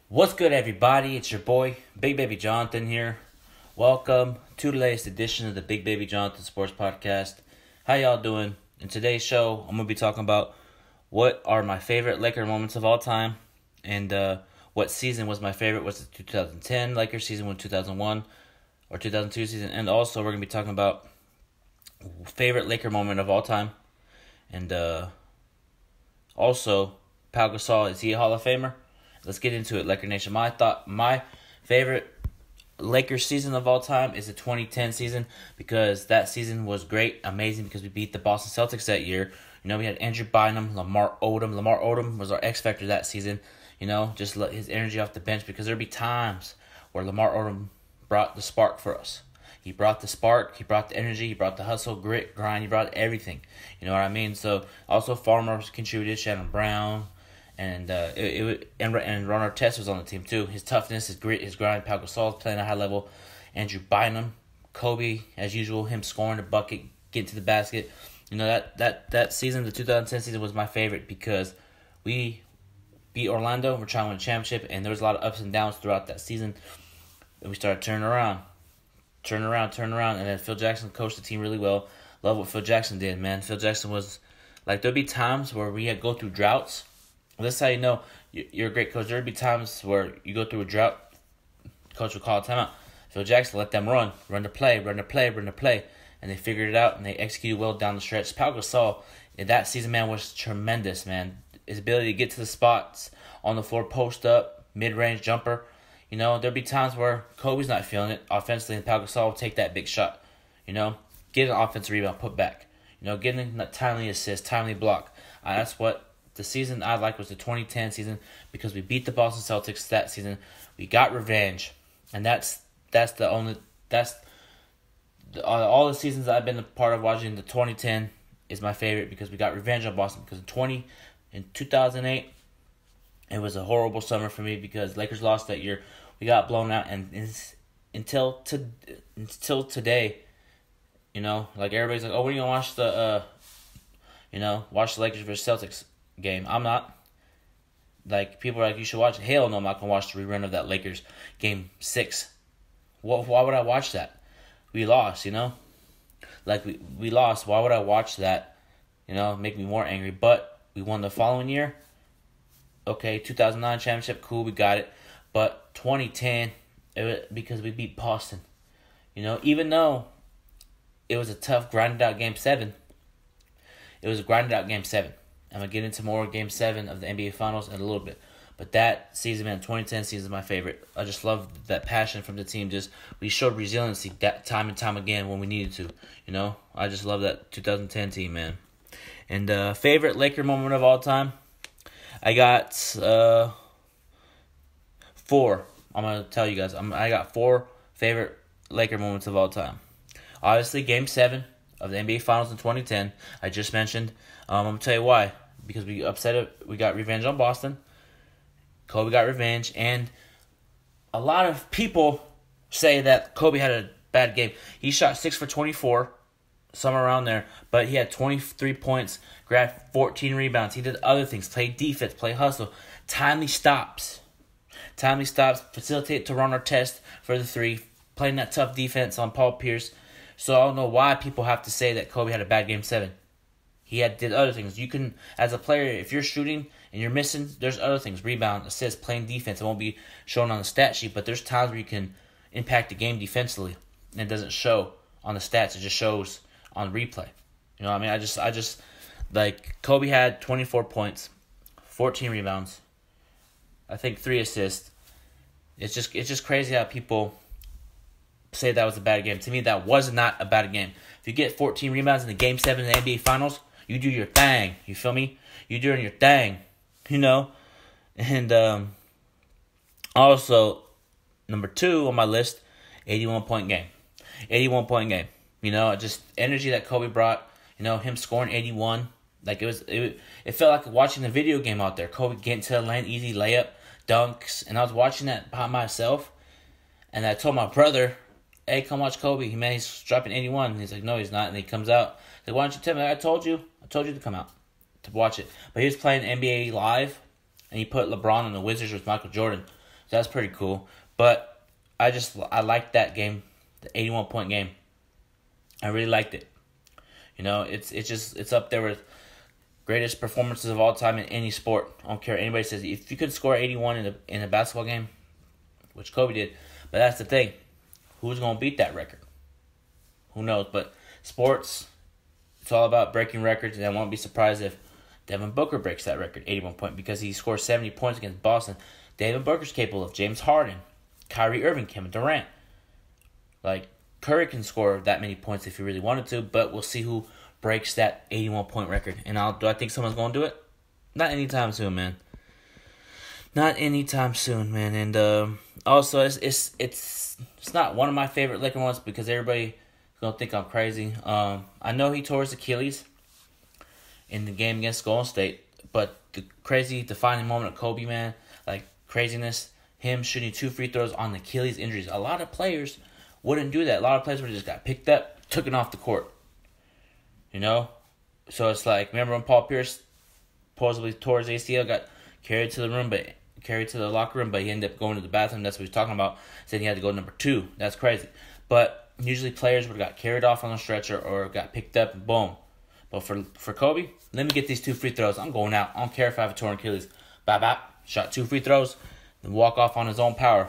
What's good, everybody? It's your boy, Bigbabyjonathan here. Welcome to the latest edition of the Bigbabyjonathan Sports podcast. How y'all doing? In today's show, I'm going to be talking about what are my favorite Laker moments of all time, and what season was my favorite. Was it 2010 Lakers season, 2001, or 2002 season? And also, we're going to be talking about favorite Laker moment of all time, and also, Pau Gasol, is he a Hall of Famer? Let's get into it, Laker Nation. My favorite Lakers season of all time is the 2010 season because that season was great, amazing, because we beat the Boston Celtics that year. You know, we had Andrew Bynum, Lamar Odom. Lamar Odom was our X factor that season. You know, just let his energy off the bench, because there'd be times where Lamar Odom brought the spark for us. He brought the spark, he brought the energy, he brought the hustle, grit, grind, he brought everything. You know what I mean? So also Farmers contributed, Shannon Brown. And and Ron Artest was on the team too. His toughness, his grit, his grind. Pau Gasol playing at a high level. Andrew Bynum, Kobe as usual. Him scoring the bucket, getting to the basket. You know that season, the 2010 season, was my favorite because we beat Orlando. We're trying to win a championship, and there was a lot of ups and downs throughout that season. And we started turning around, and then Phil Jackson coached the team really well. Love what Phil Jackson did, man. Phil Jackson was like, there'd be times where we had to go through droughts. That's how you know you're a great coach. There would be times where you go through a drought, coach would call a timeout. Phil Jackson let them run the play, and they figured it out, and they executed well down the stretch. Pau Gasol, in that season, man, was tremendous, man. His ability to get to the spots on the floor, post up, mid-range jumper. You know, there'd be times where Kobe's not feeling it offensively, and Pau Gasol would take that big shot. You know, get an offensive rebound, put back. You know, getting a timely assist, timely block. That's what the season I like was the 2010 season, because we beat the Boston Celtics that season. We got revenge, and all the seasons I've been a part of watching. The 2010 is my favorite because we got revenge on Boston. Because in 2008, it was a horrible summer for me because Lakers lost that year. We got blown out, and until today, you know, like everybody's like, oh, when are you gonna watch the watch the Lakers versus Celtics game? I'm not. Like, people are like, you should watch it. Hell no, I'm not going to watch the rerun of that Lakers game 6. Why would I watch that? We lost, you know? Like, we lost. Why would I watch that? You know, make me more angry. But we won the following year. Okay, 2009 championship, cool, we got it. But 2010, because we beat Boston. You know, even though it was a tough, grinded out Game 7, it was a grinded out Game 7. I'm going to get into more Game 7 of the NBA Finals in a little bit. But that season, man, 2010 season is my favorite. I just love that passion from the team. We showed resiliency that time and time again when we needed to. You know, I just love that 2010 team, man. And favorite Laker moment of all time, I got 4. I'm going to tell you guys. I got 4 favorite Laker moments of all time. Obviously, Game 7 of the NBA Finals in 2010. I just mentioned. I'm going to tell you why. Because we got revenge on Boston. Kobe got revenge. And a lot of people say that Kobe had a bad game. He shot 6 for 24, somewhere around there. But he had 23 points, grabbed 14 rebounds. He did other things. Played defense, played hustle. Timely stops, facilitate to Ron Artest for the 3. Playing that tough defense on Paul Pierce. So I don't know why people have to say that Kobe had a bad Game 7. He did other things. You can, as a player, if you're shooting and you're missing, there's other things. Rebound, assist, playing defense. It won't be shown on the stat sheet, but there's times where you can impact the game defensively, and it doesn't show on the stats. It just shows on replay. You know what I mean? I just like, Kobe had 24 points, 14 rebounds, I think 3 assists. It's just crazy how people say that was a bad game. To me, that was not a bad game. If you get 14 rebounds in the Game 7 in the NBA Finals, you do your thing. You feel me? You doing your thing. You know? And also, number 2 on my list, 81-point game. 81-point game. You know, just energy that Kobe brought. You know, him scoring 81. Like, it felt like watching a video game out there. Kobe getting to the lane, easy layup, dunks. And I was watching that by myself. And I told my brother, hey, come watch Kobe. Man, he's dropping 81. And he's like, no, he's not. And he comes out. He's like, why don't you tell me? I told you to come out to watch it. But he was playing NBA Live, and he put LeBron on the Wizards with Michael Jordan. So that's pretty cool. But I liked that game, the 81-point game. I really liked it. It's up there with greatest performances of all time in any sport. I don't care what anybody says. If you could score 81 in a basketball game, which Kobe did, but that's the thing. Who's going to beat that record? Who knows? But sports, it's all about breaking records, and I won't be surprised if Devin Booker breaks that record, 81 points, because he scored 70 points against Boston. Devin Booker's capable of James Harden, Kyrie Irving, Kevin Durant. Like, Curry can score that many points if he really wanted to, but we'll see who breaks that 81-point record. And do I think someone's going to do it? Not anytime soon, man. Not anytime soon, man. And also, it's not one of my favorite Laker ones because everybody going to think I'm crazy. I know he tore his Achilles in the game against Golden State, but the crazy defining moment of Kobe, man, like craziness, him shooting 2 free throws on Achilles injuries. A lot of players wouldn't do that. A lot of players would have just got picked up, took it off the court. So it's like, remember when Paul Pierce supposedly tore his ACL, got carried to the locker room, but he ended up going to the bathroom. That's what he's talking about. Said he had to go number 2. That's crazy. But usually players would have got carried off on a stretcher or got picked up and boom. But for Kobe, let me get these 2 free throws. I'm going out. I don't care if I have a torn Achilles. Bop, bop. Shot 2 free throws, then walk off on his own power.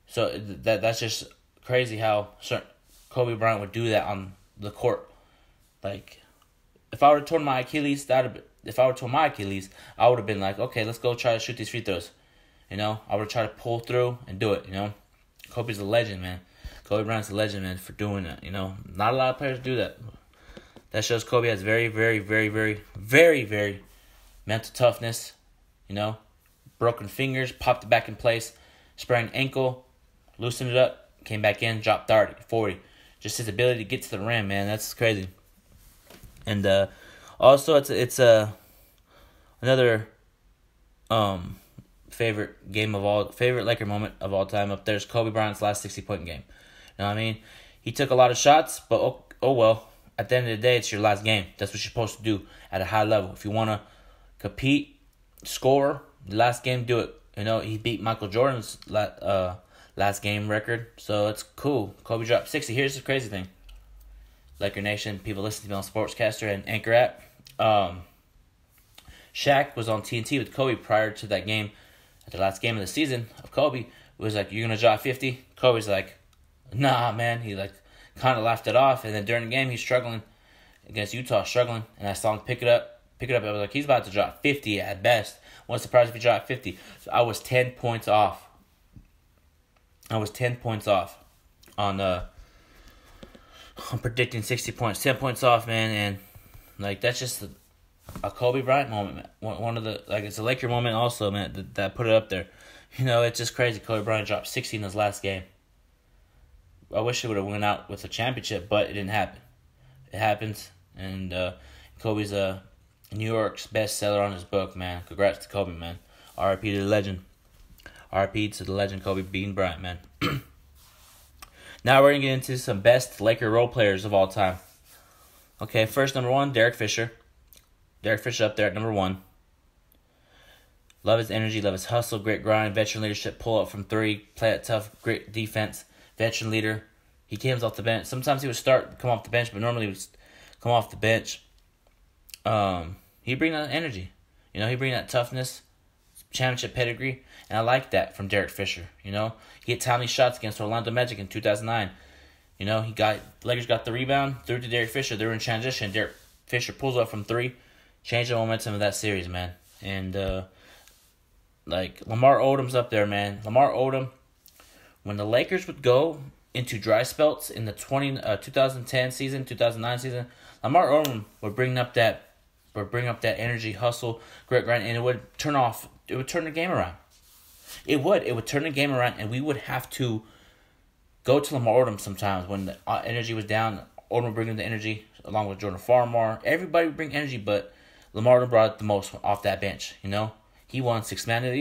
So that's just crazy how Kobe Bryant would do that on the court. Like, if I would have torn my Achilles, I would have been like, okay, let's go try to shoot these free throws. I would have tried to pull through and do it. Kobe's a legend, man. Kobe Bryant's a legend, man, for doing that. Not a lot of players do that. That shows Kobe has very, very, very, very, very, very mental toughness. Broken fingers, popped it back in place, sprained ankle, loosened it up, came back in, dropped 30, 40. Just his ability to get to the rim, man, that's crazy. And also, it's another favorite Laker moment of all time up there's Kobe Bryant's last 60-point game. You know what I mean? He took a lot of shots, but oh well. At the end of the day, it's your last game. That's what you're supposed to do at a high level. If you want to compete, score, the last game, do it. He beat Michael Jordan's last game record, so it's cool. Kobe dropped 60. Here's the crazy thing. Laker Nation, people listen to me on Sportscaster and Anchor app. Shaq was on TNT with Kobe prior to that game. At the last game of the season of Kobe, it was like, you're going to drop 50? Kobe's like, nah, man. He kind of laughed it off. And then during the game, he's struggling against Utah, and I saw him pick it up. I was like, he's about to drop 50 at best. Wasn't surprised if he dropped 50. So I was 10 points off. On predicting 60 points. 10 points off, man. And that's just a Kobe Bryant moment, man. One of the, it's a Laker moment also, man, that put it up there. It's just crazy. Kobe Bryant dropped 60 in his last game. I wish he would have went out with a championship, but it didn't happen. It happens, and Kobe's New York's bestseller on his book, man. Congrats to Kobe, man. R.I.P. to the legend. R.I.P. to the legend Kobe Bean Bryant, man. Now we're going to get into some best Laker role players of all time. Okay, first, number 1, Derek Fisher. Derek Fisher up there at number 1. Love his energy, love his hustle, great grind, veteran leadership, pull up from 3, play it tough, great defense, veteran leader. He comes off the bench. Sometimes he would come off the bench, but normally he would come off the bench. He bring that energy. He bring that toughness, championship pedigree, and I like that from Derek Fisher. He hit timely shots against Orlando Magic in 2009. Lakers got the rebound, threw it to Derek Fisher. They were in transition. Derek Fisher pulls up from 3, changed the momentum of that series, man. And Lamar Odom's up there, man. Lamar Odom, when the Lakers would go into dry spells in the 2010 season, 2009 season, Lamar Odom would bring up that energy, hustle, great grind, and it would turn the game around. It would turn the game around, and we would have to go to Lamar Odom sometimes when the energy was down. Odom would bring in the energy along with Jordan Farmar. Everybody would bring energy, but Lamar Odom brought the most off that bench. He won 6th Man of the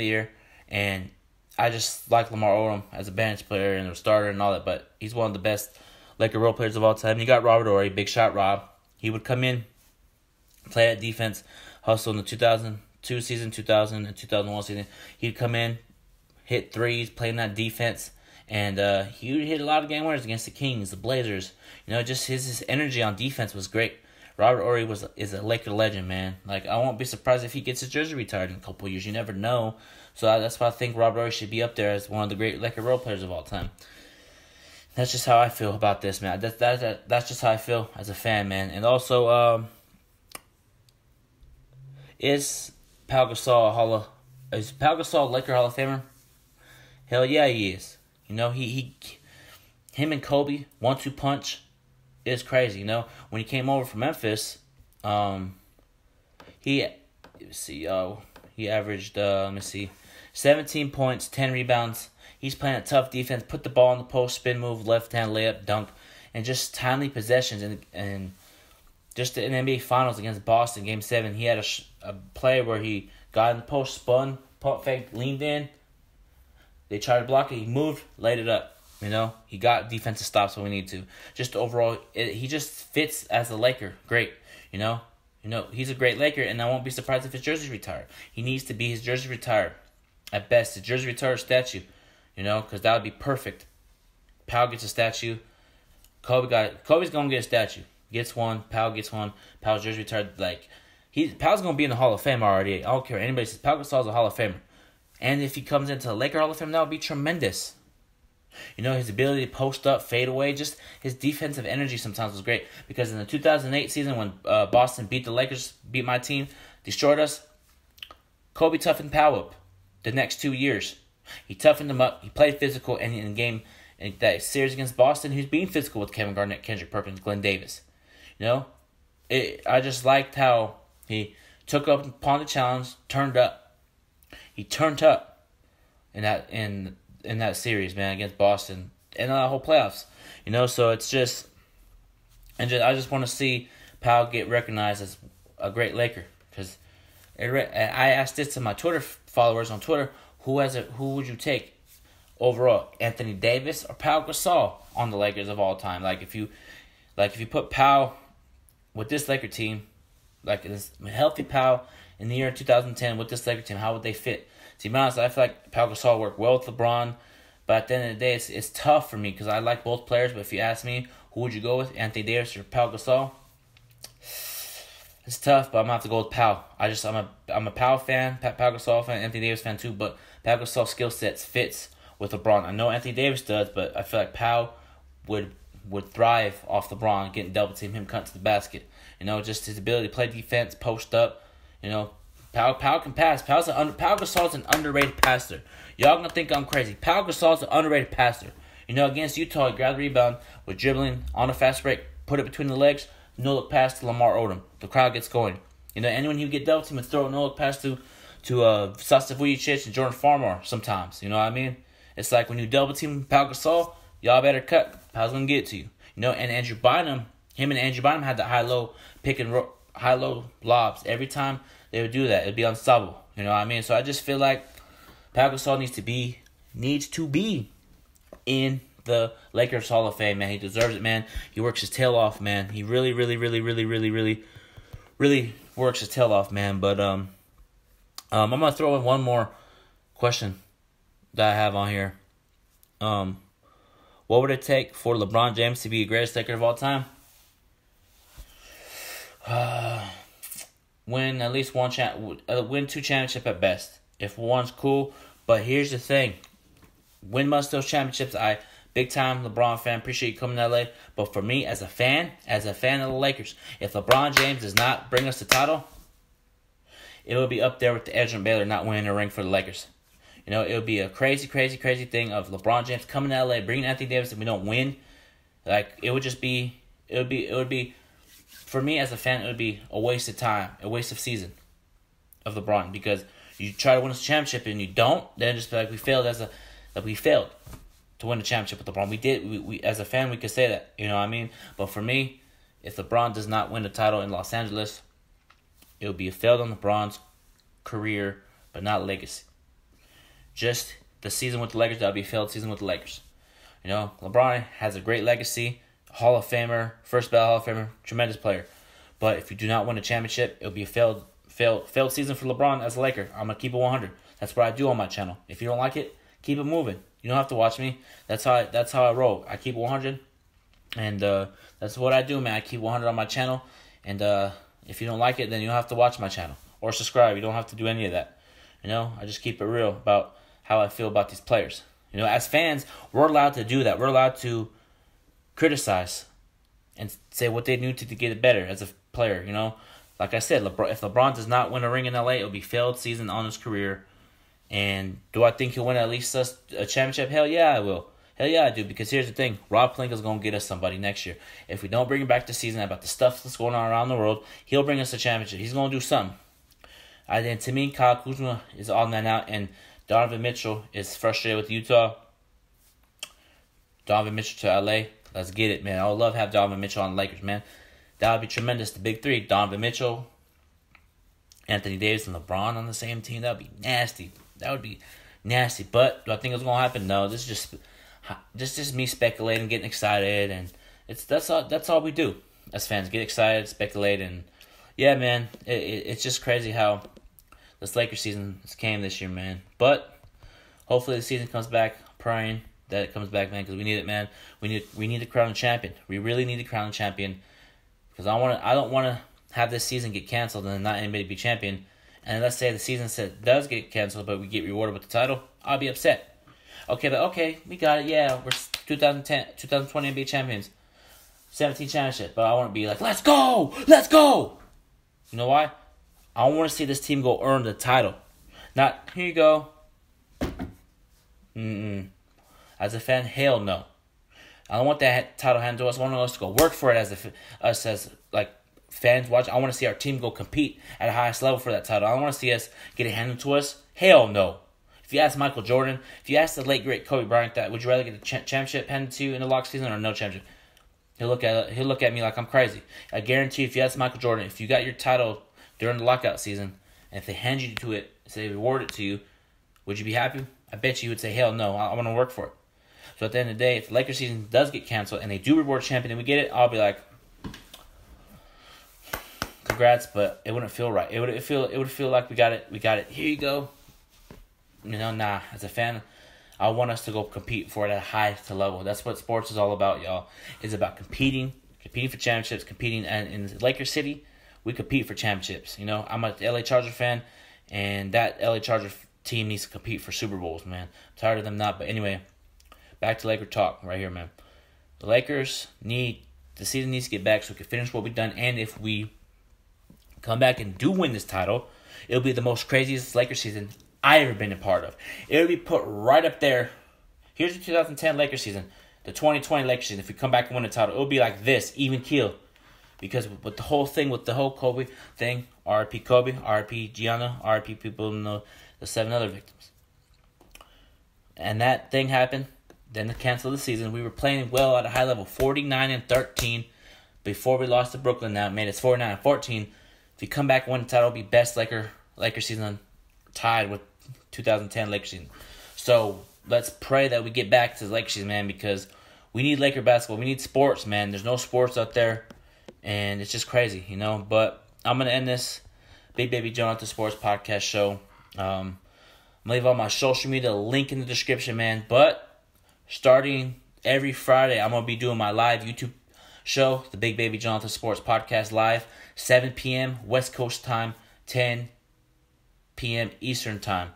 Year. And I just like Lamar Odom as a bench player and a starter and all that, but he's one of the best Laker role players of all time. You got Robert Horry, Big Shot Rob. He would come in, play at defense, hustle in the 2000 2002 season, 2000 and 2001 season, he'd come in, hit threes, playing that defense, and he would hit a lot of game winners against the Kings, the Blazers. Just his energy on defense was great. Robert Horry is a Laker legend, man. Like, I won't be surprised if he gets his jersey retired in a couple of years. You never know. So that's why I think Robert Horry should be up there as one of the great Laker role players of all time. That's just how I feel about this, man. That's just how I feel as a fan, man. And also, is Pau Gasol a Laker Hall of Famer? Hell yeah, he is. Him and Kobe 1-2 punch is crazy. When he came over from Memphis, he averaged 17 points, 10 rebounds. He's playing a tough defense, put the ball in the post, spin move, left hand layup, dunk, and just timely possessions. And just in the NBA Finals against Boston, Game 7, he had a play where he got in the post, spun, pump fake, leaned in. They tried to block it. He moved, laid it up. He got defensive stops when we need to. Just overall, he just fits as a Laker. Great. He's a great Laker, and I won't be surprised if his jersey's retired. He needs to be his jersey retired. At best, his jersey retired statue. Because that would be perfect. Pau gets a statue. Kobe's going to get a statue. Gets one. Pau gets one. Pau's jersey retired. Pau's going to be in the Hall of Fame already. I don't care what anybody says. Pau Gasol's a Hall of Famer. And if he comes into the Laker Hall of Fame, that would be tremendous. His ability to post up, fade away, just his defensive energy sometimes was great. Because in the 2008 season when Boston beat the Lakers, beat my team, destroyed us, Kobe toughened Pau up the next 2 years. He toughened him up. He played physical, and in that series against Boston, he was being physical with Kevin Garnett, Kendrick Perkins, Glenn Davis. I just liked how he took up upon the challenge, turned up. He turned up in that series, man, against Boston and the whole playoffs. So it's just, I just want to see Pau get recognized as a great Laker. Because I asked this to my Twitter followers on Twitter. Who would you take overall, Anthony Davis or Pau Gasol on the Lakers of all time? If you put Pau with this Laker team, this healthy Pau in the year 2010 with this Laker team, how would they fit? To be honest, I feel like Pau Gasol worked well with LeBron, but at the end of the day, it's tough for me because I like both players. But if you ask me, who would you go with, Anthony Davis or Pau Gasol? It's tough, but I'm gonna have to go with Pau. I'm a Pau fan, Pau Gasol fan, Anthony Davis fan too. But Pau Gasol's skill sets fits with LeBron. I know Anthony Davis does, but I feel like Pau would thrive off LeBron getting double team, him cut to the basket. Just his ability to play defense, post up. Pau can pass. Pau Gasol's an underrated passer. Y'all gonna think I'm crazy. Pau Gasol's an underrated passer. Against Utah, he grabbed the rebound with dribbling on a fast break, put it between the legs. No-look pass to Lamar Odom. The crowd gets going. Anyone who get double team and throw a no-look pass to Sasa Vujicic and Jordan Farmar sometimes. You know what I mean? It's like when you double team Pau Gasol, y'all better cut. Pau's going to get it to you. And Andrew Bynum, him and Andrew Bynum had the high-low high-low lobs. Every time they would do that, it would be unstoppable. You know what I mean? So I just feel like Pau Gasol needs to be in the Lakers Hall of Fame, man. He deserves it, man. He works his tail off, man. He really works his tail off, man. But I'm gonna throw in one more question that I have on here. What would it take for LeBron James to be the greatest Laker of all time? Win at least win 2 championships at best. If one's cool, but here's the thing: win most of those championships. Big time LeBron fan. Appreciate you coming to LA. But for me, as a fan of the Lakers, if LeBron James does not bring us the title, it will be up there with the Edge and Baylor not winning a ring for the Lakers. It would be a crazy thing of LeBron James coming to LA, bringing Anthony Davis, and we don't win. It would be, for me as a fan, it would be a waste of time, a waste of season of LeBron, because you try to win a championship and you don't, then just be like we failed to win the championship with LeBron. We did. We as a fan, we could say that. You know what I mean? But for me, if LeBron does not win the title in Los Angeles, it will be a failed on LeBron's career, but not legacy. Just the season with the Lakers, that would be a failed season with the Lakers. LeBron has a great legacy, Hall of Famer, first ballot Hall of Famer, tremendous player. But if you do not win a championship, it will be a failed Failed season for LeBron as a Laker. I'm gonna keep it 100. That's what I do on my channel. If you don't like it, keep it moving. You don't have to watch me. That's how I roll. I keep it 100, and that's what I do, man. I keep 100 on my channel, and if you don't like it, then you don't have to watch my channel or subscribe. You don't have to do any of that. I just keep it real about how I feel about these players. As fans, we're allowed to do that. We're allowed to criticize and say what they need to get it better as a player. Like I said, if LeBron does not win a ring in LA, it'll be failed season on his career. And do I think he'll win at least a championship? Hell yeah, I will. Hell yeah, I do. Because here's the thing. Rob Pelinka's going to get us somebody next year. If we don't bring him back this season about the stuff that's going on around the world, he'll bring us a championship. He's going to do something. And to me, Kyle Kuzma is all man out. And Donovan Mitchell is frustrated with Utah. Donovan Mitchell to LA. Let's get it, man. I would love to have Donovan Mitchell on the Lakers, man. That would be tremendous. The big three, Donovan Mitchell, Anthony Davis, and LeBron on the same team. That would be nasty. That would be nasty. But do I think it's going to happen? No. This is just me speculating, getting excited, and that's all we do as fans. Get excited, speculate, and yeah, man, it's just crazy how this Lakers season came this year, man. But hopefully the season comes back. Praying that it comes back, man, because we need it, man. We need to crown a champion. We really need to crown a champion. Because I don't want to have this season get canceled and then not anybody be champion. And let's say the season does get canceled, but we get rewarded with the title. I'll be upset. Okay, we got it. Yeah, we're 2020 NBA champions, 17 championship. But I want to be like, let's go. You know why? I want to see this team go earn the title. Not here you go. As a fan, hell no. I don't want that title handed to us. I want us to go work for it as fans watch. I want to see our team go compete at the highest level for that title. I don't want to see us get it handed to us. Hell no. If you ask Michael Jordan, if you ask the late great Kobe Bryant that, would you rather get a championship handed to you in the lock season or no championship? He'll look at me like I'm crazy. I guarantee you, if you ask Michael Jordan, if you got your title during the lockout season, and if they hand you to it, say they reward it to you, would you be happy? I bet you would say, hell no, I want to work for it. So at the end of the day, if the Lakers season does get canceled and they do reward champion and we get it, I'll be like, congrats, but it wouldn't feel right. It would feel like we got it. Here you go. Nah. As a fan, I want us to go compete for it at a highest level. That's what sports is all about, y'all. It's about competing for championships, competing. And in Lakers City, we compete for championships. I'm a LA Charger fan, and that LA Charger team needs to compete for Super Bowls, man. I'm tired of them not. But anyway, back to Laker talk right here, man. The Lakers the season needs to get back so we can finish what we've done. And if we come back and do win this title, it'll be the most craziest Lakers season I ever been a part of. It'll be put right up there. Here's the 2010 Lakers season, the 2020 Lakers season. If we come back and win the title, it'll be like this, even keel. Because with the whole Kobe thing, R.I.P. Kobe, R.I.P. Gianna, R.I.P. people know the 7 other victims. And that thing happened. Then they canceled the season. We were playing well at a high level, 49-13 before we lost to Brooklyn. Now it made us 49-14. If you come back and win the title, it'll be best Laker season, tied with 2010 Lakers season. So let's pray that we get back to the Lakers season, man, because we need Laker basketball. We need sports, man. There's no sports out there, and it's just crazy, But I'm going to end this Bigbabyjonathan Sports podcast show. I'm going to leave all my social media link in the description, man. But starting every Friday, I'm going to be doing my live YouTube show, the Bigbabyjonathan Sports podcast live, 7 p.m. West Coast time, 10 p.m. Eastern time.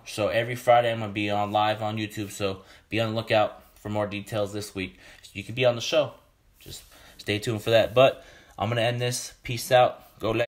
So every Friday I'm going to be on live on YouTube. So be on the lookout for more details this week. So you can be on the show. Just stay tuned for that. But I'm going to end this. Peace out. Go Lakers.